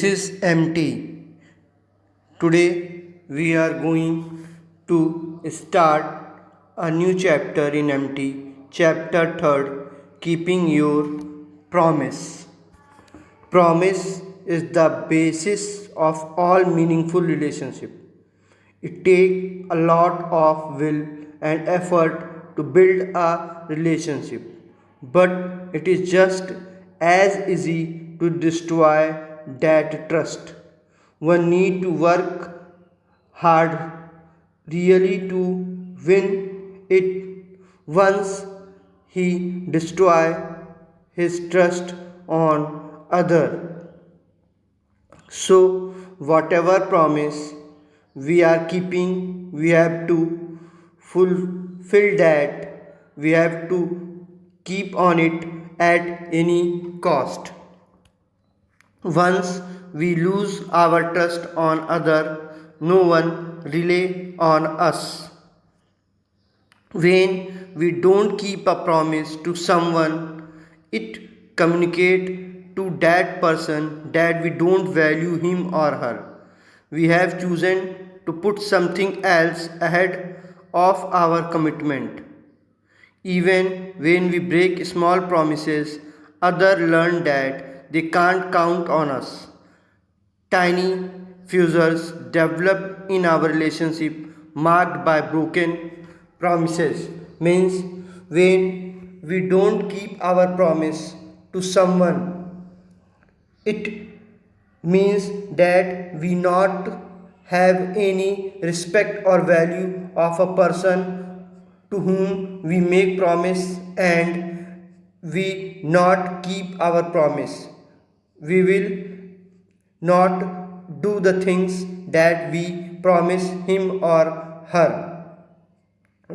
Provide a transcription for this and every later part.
is MT. Today we are going to start a new chapter in MT, chapter 3rd, Keeping Your Promise. Promise is the basis of all meaningful relationship. It takes a lot of will and effort to build a relationship, but it is just as easy to destroy that trust. One need to work hard really to win it. Once he destroy his trust on other, so, whatever promise we are keeping, we have to fulfill that. We have to keep on it at any cost. Once we lose our trust on other, no one rely on us. When we don't keep a promise to someone, it communicate to that person that we don't value him or her. We have chosen to put something else ahead of our commitment. Even when we break small promises, others learn that they can't count on us. Tiny fissures develop in our relationship marked by broken promises. Means when we don't keep our promise to someone, it means that we not have any respect or value of a person to whom we make promise and we not keep our promise. We will not do the things that we promise him or her.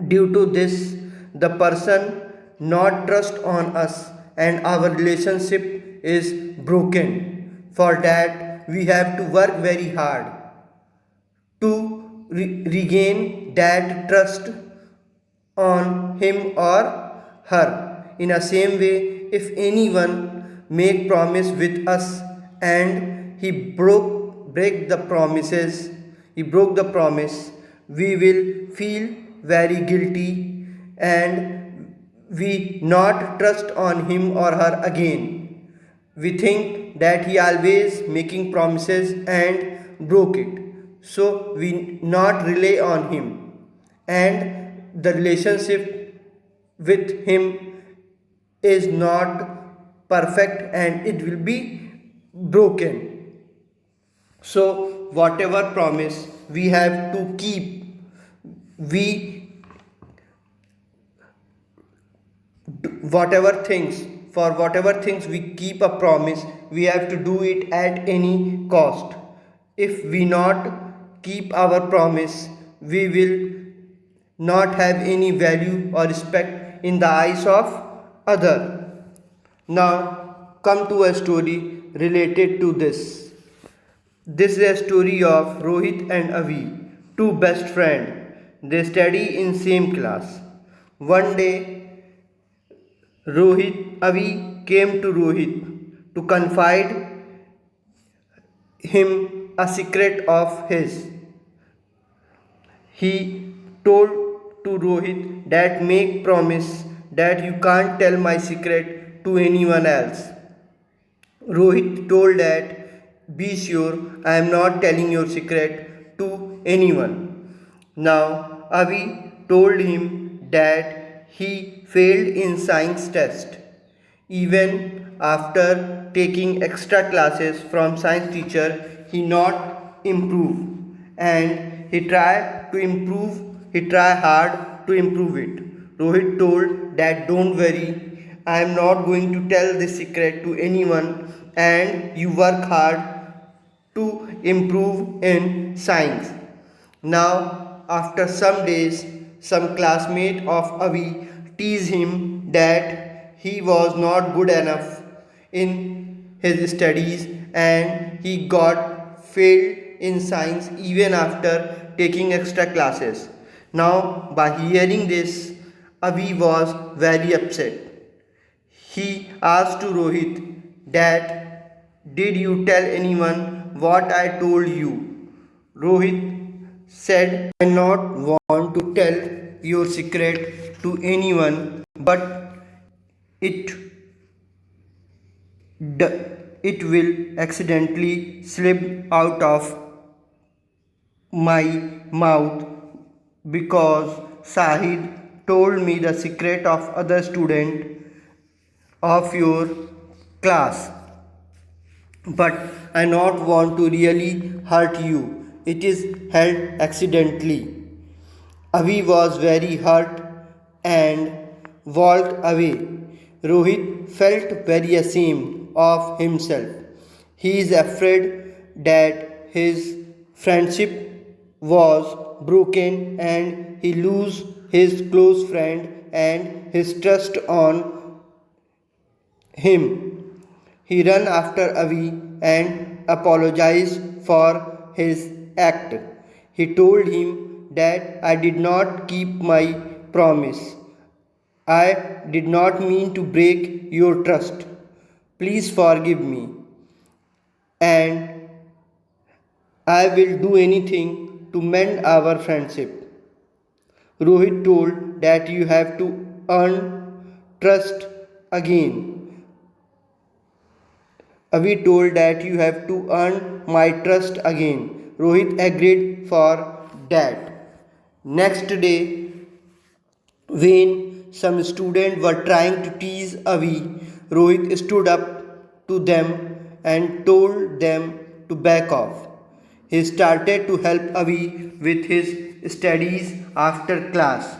Due to this, the person not trust on us and our relationship is broken. For that, we have to work very hard to regain that trust on him or her. In the same way, if anyone make promise with us and he break the promises, he broke the promise, we will feel very guilty and we not trust on him or her again. We think that he always making promises and broke it, so we not rely on him and the relationship with him is not perfect and it will be broken. So whatever promise we have to keep, we whatever things for whatever things we keep a promise, we have to do it at any cost. If we not keep our promise, we will not have any value or respect in the eyes of other. Now come to a story related to this. This is a story of Rohit and Avi, two best friends. They study in same class. One day Avi came to Rohit to confide him a secret of his. He told to Rohit that make promise that you can't tell my secret to anyone else. Rohit told that be sure I am not telling your secret to anyone. Now Avi told him that he failed in science test. Even after taking extra classes from science teacher, he not improve and he try hard to improve it. Rohit told that don't worry, I am not going to tell this secret to anyone and you work hard to improve in science. Now, after some days, some classmate of Avi teased him that he was not good enough in his studies and he got failed in science even after taking extra classes. Now, by hearing this, Avi was very upset. He asked to Rohit that did you tell anyone what I told you, Rohit said. I not want to tell your secret to anyone, but it it will accidentally slip out of my mouth because Sahid told me the secret of other student of your class. But I not want to really hurt you. It is held accidentally. Avi was very hurt and walked away. Rohit felt very ashamed of himself. He is afraid that his friendship was broken and he lose his close friend and his trust on him. He ran after Avi and apologized for his act. He told him that I did not keep my promise. I did not mean to break your trust. Please forgive me, and I will do anything to mend our friendship. Rohit told that you have to earn trust again. Avi told that you have to earn my trust again. Rohit agreed for that. Next day, when some students were trying to tease Avi, Rohit stood up to them and told them to back off. He started to help Avi with his studies after class.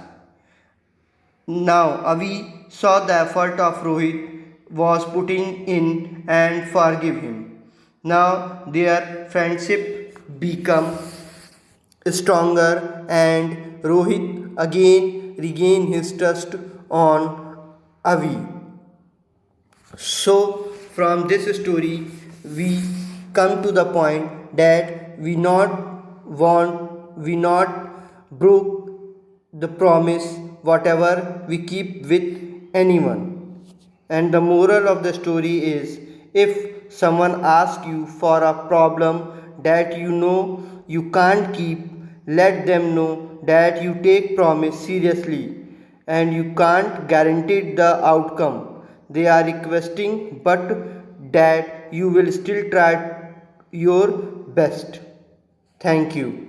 Now Avi saw the effort of Rohit was putting in and forgive him. Now their friendship become stronger and Rohit again regained his trust on Avi. So from this story we come to the point that we not broke the promise whatever we keep with anyone. And the moral of the story is, if someone asks you for a problem that you know you can't keep, let them know that you take promise seriously and you can't guarantee the outcome they are requesting, but that you will still try your best. Thank you.